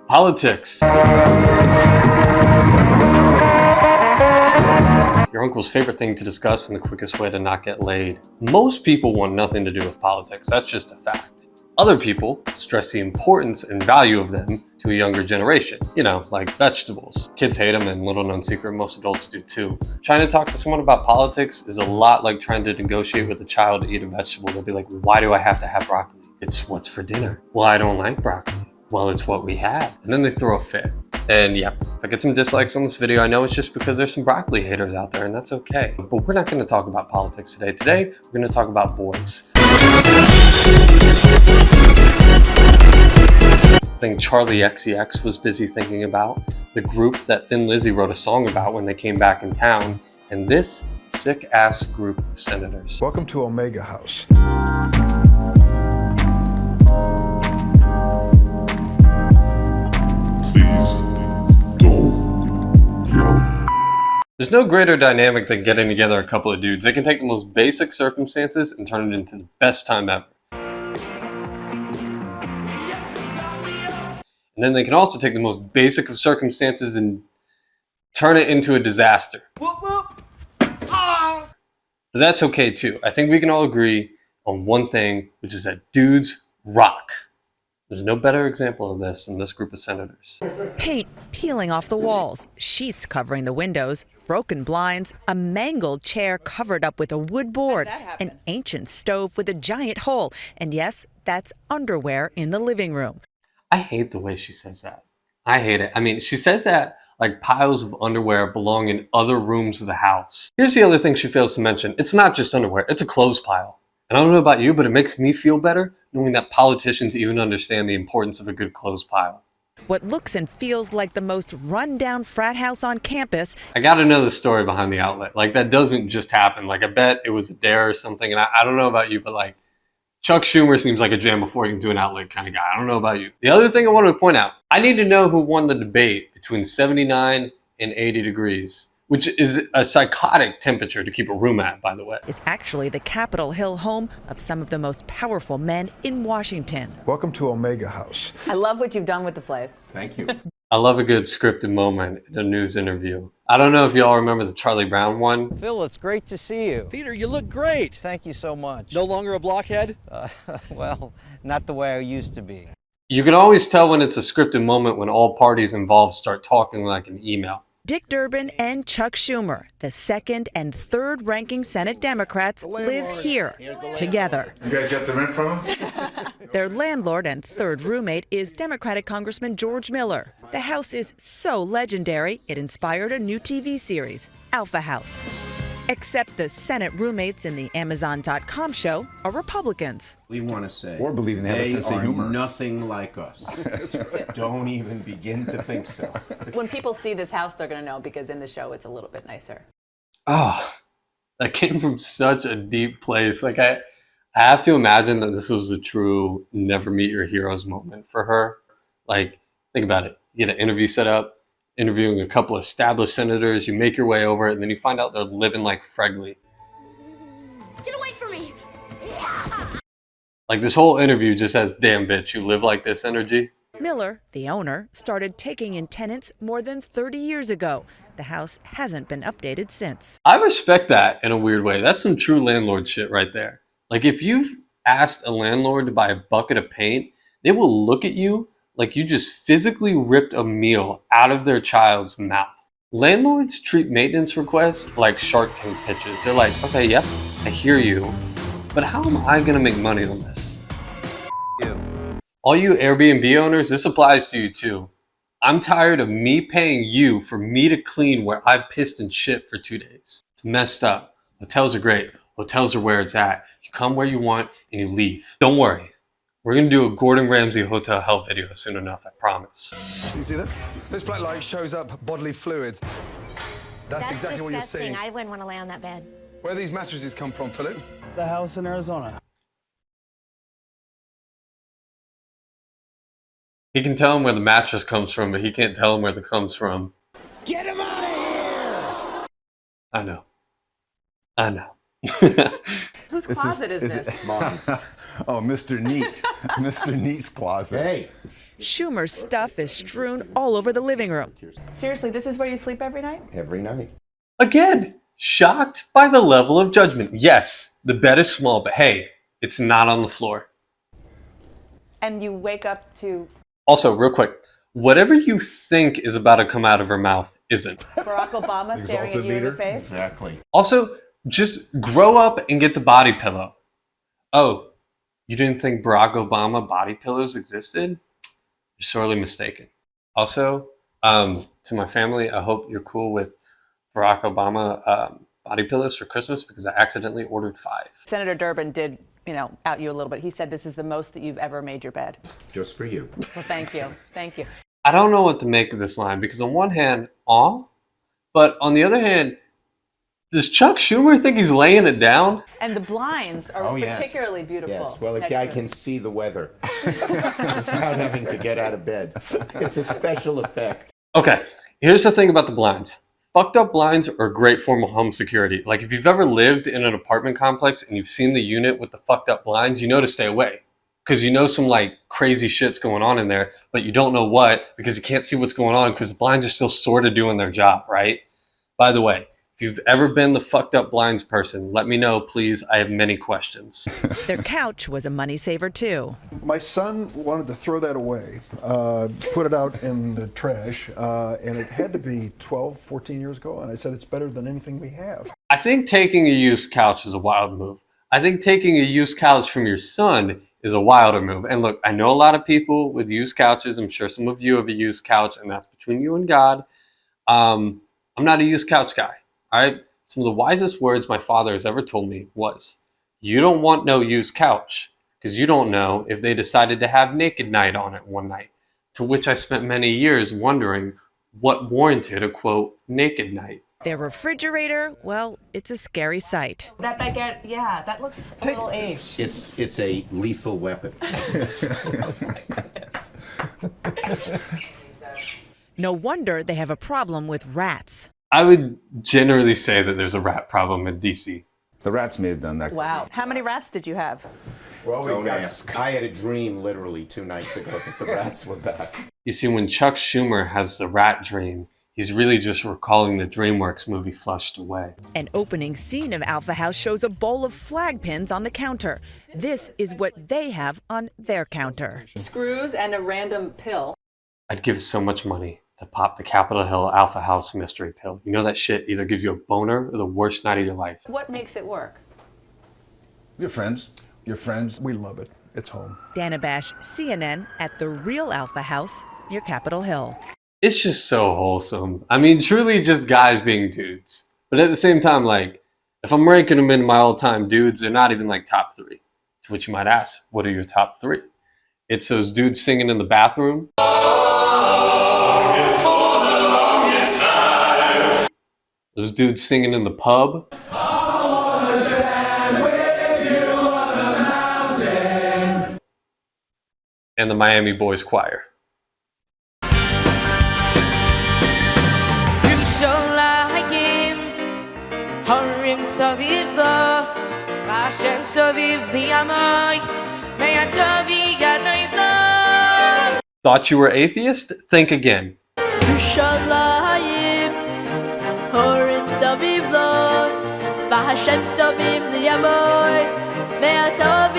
Politics. Your uncle's favorite thing to discuss and the quickest way to not get laid. Most people want nothing to do with politics. That's just a fact. Other people stress the importance and value of them to a younger generation. You know, like vegetables. Kids hate them, and little known secret, most adults do too. Trying to talk to someone about politics is a lot like trying to negotiate with a child to eat a vegetable. They'll be like, why do I have to have broccoli? It's what's for dinner. Well, I don't like broccoli. Well, it's what we had. And then they throw a fit. And yeah, if I get some dislikes on this video, I know it's just because there's some broccoli haters out there, and that's okay. But we're not going to talk about politics today. Today, we're going to talk about boys. Thing Charlie XCX was busy thinking about, the group that Thin Lizzy wrote a song about when they came back in town, and this sick-ass group of senators. Welcome to Omega House. Please don't yell. There's no greater dynamic than getting together a couple of dudes. They can take the most basic circumstances and turn it into the best time ever. And then they can also take the most basic of circumstances and turn it into a disaster. Whoop, whoop. Ah. But that's okay too. I think we can all agree on one thing, which is that dudes rock. There's no better example of this than this group of senators. Paint peeling off the walls, sheets covering the windows, broken blinds, a mangled chair covered up with a wood board, an ancient stove with a giant hole, and yes, that's underwear in the living room. I hate the way she says that. I hate it. I mean, she says that like piles of underwear belong in other rooms of the house. Here's the other thing she fails to mention. It's not just underwear, it's a clothes pile. And I don't know about you, but it makes me feel better knowing that politicians even understand the importance of a good clothes pile. What looks and feels like the most run-down frat house on campus. I gotta know the story behind the outlet. Like, that doesn't just happen. Like, I bet it was a dare or something. And I don't know about you, but like, Chuck Schumer seems like a jam before you can do an outlet kind of guy. I don't know about you. The other thing I wanted to point out, I need to know who won the debate between 79 and 80 degrees, which is a psychotic temperature to keep a room at, by the way. Is actually the Capitol Hill home of some of the most powerful men in Washington. Welcome to Omega House. I love what you've done with the place. Thank you. I love a good scripted moment in a news interview. I don't know if y'all remember the Charlie Brown one. Phil, it's great to see you. Peter, you look great. Thank you so much. No longer a blockhead? Well, not the way I used to be. You can always tell when it's a scripted moment when all parties involved start talking like an email. Dick Durbin and Chuck Schumer, the second and third ranking Senate Democrats, live here together. You guys got the rent from him? Their landlord and third roommate is Democratic Congressman George Miller. The house is so legendary, it inspired a new TV series, Alpha House. Except the Senate roommates in the Amazon.com show are Republicans. We want to say Or believe they have a sense of humor. Nothing like us. Don't even begin to think so. When people see this house, they're going to know because in the show it's a little bit nicer. Oh, that came from such a deep place. Like, I have to imagine that this was a true never meet your heroes moment for her. Like, think about it. You get an interview set up, interviewing a couple of established senators, you make your way over it, and then you find out they're living like Fregley. Get away from me! Like, this whole interview just has, damn bitch, you live like this energy. Miller, the owner, started taking in tenants more than 30 years ago. The house hasn't been updated since. I respect that in a weird way. That's some true landlord shit right there. Like, if you've asked a landlord to buy a bucket of paint, they will look at you like you just physically ripped a meal out of their child's mouth. Landlords treat maintenance requests like Shark Tank pitches. They're like, okay, yep, I hear you, but how am I gonna make money on this? You. All you Airbnb owners, this applies to you too. I'm tired of me paying you for me to clean where I've pissed and shit for 2 days. It's messed up. Hotels are great. Hotels are where it's at. You come where you want and you leave. Don't worry. We're going to do a Gordon Ramsay hotel help video soon enough, I promise. You see that? This black light shows up bodily fluids. That's exactly what you're seeing. I wouldn't want to lay on that bed. Where do these mattresses come from, Philip? The house in Arizona. He can tell him where the mattress comes from, but he can't tell him where it comes from. Get him out of here! I know. I know. Whose closet is this? Mine. Oh, Mr. Neat. Mr. Neat's closet. Hey, Schumer's stuff is strewn all over the living room. Seriously, this is where you sleep every night? Every night. Again, shocked by the level of judgment. Yes, the bed is small, but hey, it's not on the floor. And you wake up to Also, real quick, whatever you think is about to come out of her mouth isn't. Barack Obama staring at you in the face? Exactly. Also, just grow up and get the body pillow. Oh, you didn't think Barack Obama body pillows existed? You're sorely mistaken. Also, to my family, I hope you're cool with Barack Obama body pillows for Christmas because I accidentally ordered 5. Senator Durbin did, out you a little bit. He said this is the most that you've ever made your bed. Just for you. Well, thank you. Thank you. I don't know what to make of this line because on one hand, aw, but on the other hand, does Chuck Schumer think he's laying it down? And the blinds are particularly beautiful. Yes, well, a next guy to can it. see the weather without having to get out of bed. It's a special effect. Okay, here's the thing about the blinds. Fucked up blinds are a great form of home security. Like if you've ever lived in an apartment complex and you've seen the unit with the fucked up blinds, you know to stay away. Because you know some like crazy shit's going on in there, but you don't know what because you can't see what's going on because the blinds are still sort of doing their job, right? By the way, if you've ever been the fucked up blinds person, let me know, please. I have many questions. Their couch was a money saver too. My son wanted to throw that away, put it out in the trash, and it had to be 12, 14 years ago, and I said it's better than anything we have. I think taking a used couch is a wild move. I think taking a used couch from your son is a wilder move. And look, I know a lot of people with used couches. I'm sure some of you have a used couch, and that's between you and God. I'm not a used couch guy. All right. Some of the wisest words my father has ever told me was, you don't want no used couch because you don't know if they decided to have naked night on it one night. To which I spent many years wondering what warranted a quote naked night. Their refrigerator, well, it's a scary sight. That baguette, yeah, that looks a little aged. It's a lethal weapon. No wonder they have a problem with rats. I would generally say that there's a rat problem in DC. The rats may have done that. Wow. How many rats did you have? Well, don't ask. I had a dream literally 2 nights ago that the rats were back. You see, when Chuck Schumer has the rat dream, he's really just recalling the Dreamworks movie Flushed Away. An opening scene of Alpha House shows a bowl of flag pins on the counter. This is what they have on their counter. Screws and a random pill. I'd give so much money to pop the Capitol Hill Alpha House mystery pill. You know that shit either gives you a boner or the worst night of your life. What makes it work? Your friends. Your friends. We love it. It's home. Dana Bash, CNN, at the real Alpha House near Capitol Hill. It's just so wholesome. I mean, truly just guys being dudes. But at the same time, like, if I'm ranking them in my all-time dudes, they're not even like top 3. To which you might ask, what are your top 3? It's those dudes singing in the bathroom. Those dudes singing in the pub. And the Miami Boys Choir. Thought you were atheist? Think again. והשם סביב לי המוי, מעטוב